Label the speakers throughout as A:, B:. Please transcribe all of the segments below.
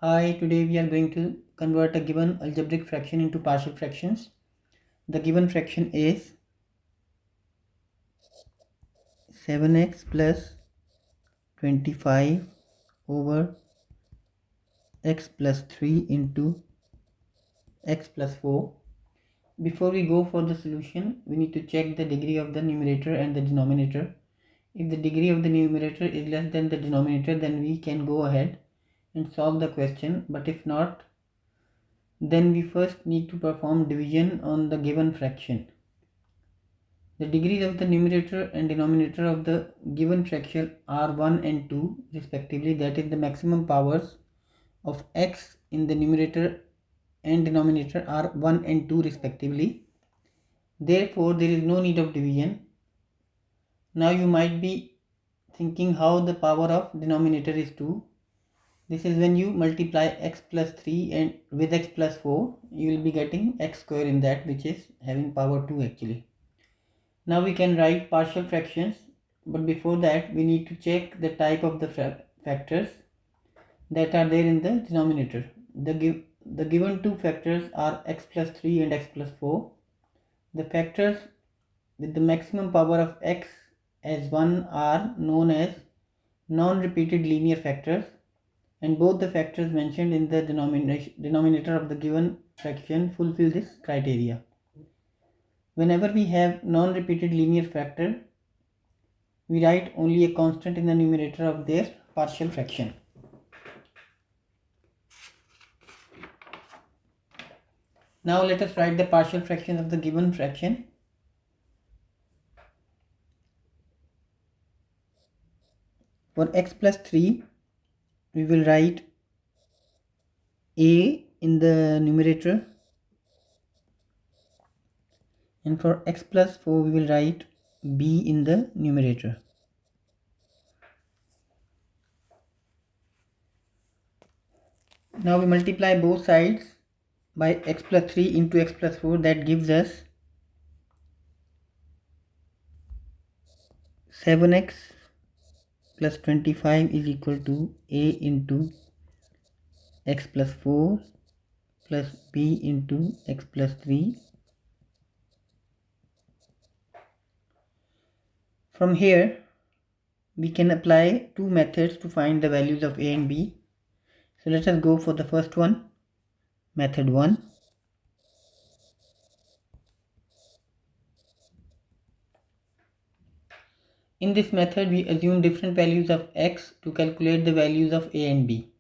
A: Hi, today we are going to convert a given algebraic fraction into partial fractions. The given fraction is 7x plus 25 over x plus 3 into x plus 4. Before we go for the solution, we need to check the degree of the numerator and the denominator. If the degree of the numerator is less than the denominator, then we can go ahead and solve the question, but if not, then we first need to perform division on the given fraction. The degrees of the numerator and denominator of the given fraction are 1 and 2 respectively, that is the maximum powers of x in the numerator and denominator are 1 and 2 respectively. Therefore, there is no need of division. Now you might be thinking how the power of denominator is 2. This is when you multiply x plus 3 and with x plus 4, you will be getting x square in that, which is having power 2 actually. Now we can write partial fractions, but before that we need to check the type of the factors that are there in the denominator. The given two factors are x plus 3 and x plus 4. The factors with the maximum power of x as 1 are known as non-repeated linear factors, and both the factors mentioned in the denominator of the given fraction fulfill this criteria. Whenever we have non-repeated linear factor, we write only a constant in the numerator of their partial fraction. Now let us write the partial fraction of the given fraction. For x plus 3, we will write a in the numerator, and for x plus 4 we will write b in the numerator. Now we multiply both sides by x plus 3 into x plus 4, that gives us 7x plus 25 is equal to a into x plus 4 plus b into x plus 3. From here we can apply two methods to find the values of a and b. So let us go for the first one, method 1. In this method we assume different values of x to calculate the values of a and b.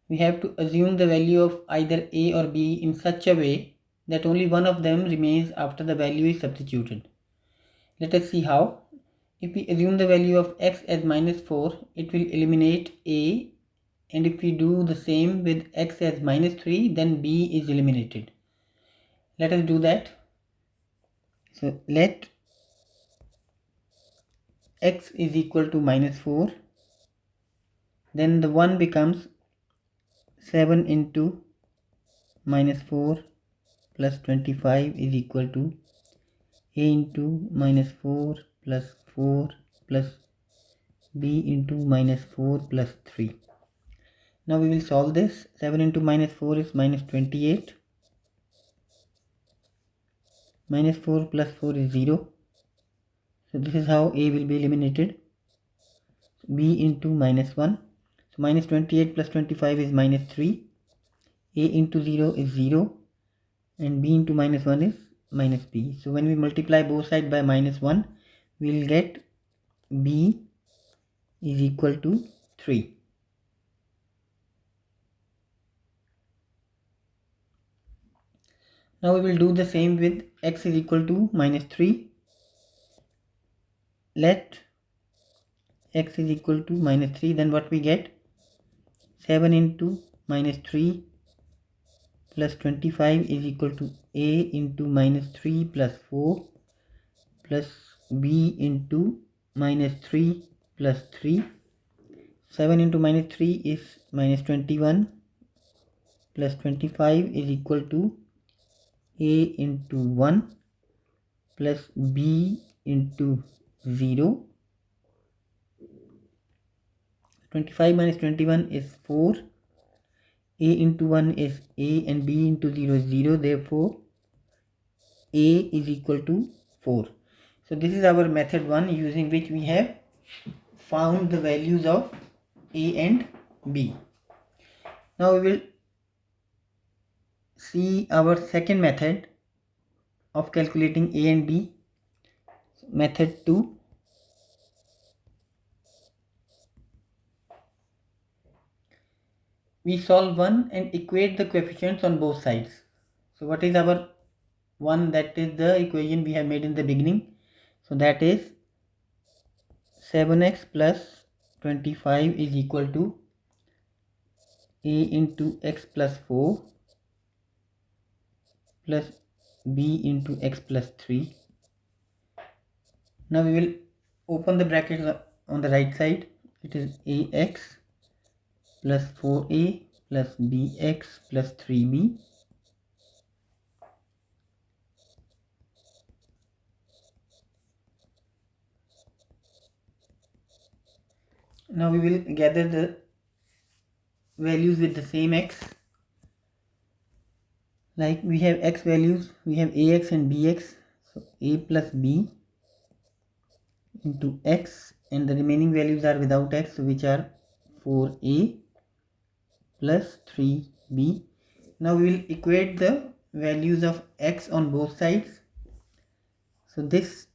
A: We have to assume the value of either a or b in such a way that only one of them remains after the value is substituted. Let us see how. If we assume the value of x as -4, it will eliminate a, and if we do the same with x as -3, then b is eliminated. Let us do that. So let x is equal to -4, then the 1 becomes 7 into -4 plus 25 is equal to a into -4 plus 4 plus b into -4 plus 3. Now we will solve this. 7 into -4 is -28. -4 plus 4 is 0. So this is how a will be eliminated. B into -1. So -28 plus 25 is -3. A into 0 is 0. And b into -1 is -b. So when we multiply both sides by -1, we will get b is equal to 3. Now we will do the same with x is equal to -3. Let x is equal to -3, then what we get? 7 into -3 plus 25 is equal to a into -3 plus 4 plus b into -3 plus 3. 7 into -3 is -21 plus 25 is equal to a into 1 plus b into 0. 25 minus 21 is 4 a into 1 is a and b into 0 is 0, therefore a is equal to 4. So this is our method 1, using which we have found the values of a and b. Now we will see our second method of calculating a and b, method 2. We solve 1 and equate the coefficients on both sides. So what is our 1? That is the equation we have made in the beginning. So that is 7x plus 25 is equal to a into x plus 4 plus b into x plus 3. Now we will open the brackets on the right side. It is ax plus 4a plus bx plus 3b. Now we will gather the values with the same x. Like we have x values, we have ax and bx. So a plus b into x, and the remaining values are without x, which are 4a plus 3b. Now we will equate the values of x on both sides. So this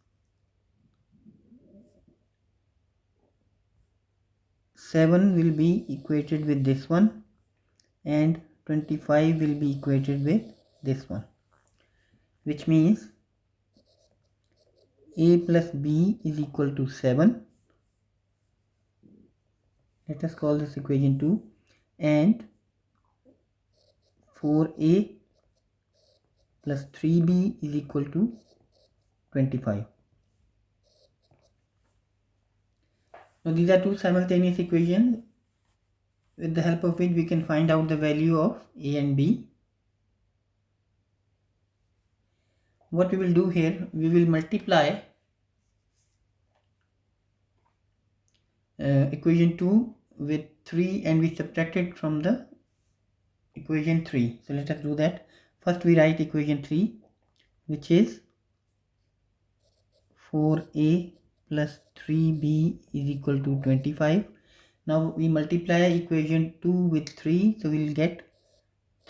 A: 7 will be equated with this one, and 25 will be equated with this one, which means a plus b is equal to 7. Let us call this equation 2, and 4a plus 3b is equal to 25. Now these are two simultaneous equations with the help of which we can find out the value of a and b. What we will do here, we will multiply equation 2 with 3 and we subtract it from the equation 3. So let us do that. First we write equation 3, which is 4a plus 3b is equal to 25. Now we multiply equation 2 with 3, so we will get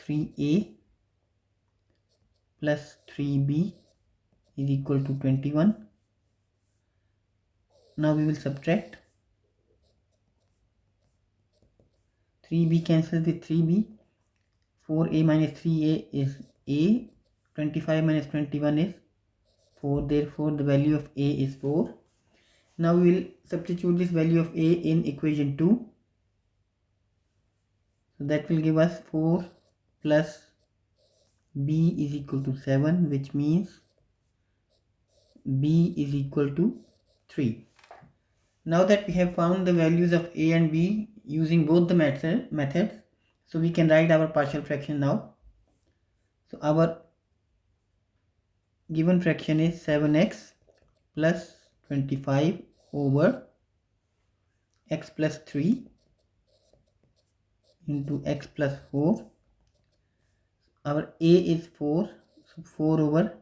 A: 3a plus 3b is equal to 21. Now we will subtract. 3b cancels with 3b. 4a minus 3a is a. 25 minus 21 is 4. Therefore the value of a is 4. Now we will substitute this value of a in equation 2. So that will give us 4 plus b is equal to 7, which means b is equal to 3. Now that we have found the values of a and b using both the methods, so we can write our partial fraction now. So our given fraction is 7x plus 25 over x plus 3 into x plus 4. Our a is 4, so 4 over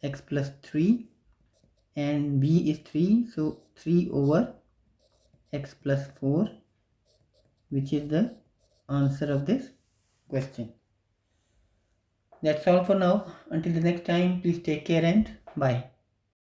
A: x plus 3, and b is 3, so 3 over x plus 4, which is the answer of this question. That's all for now. Until the next time, please take care and bye.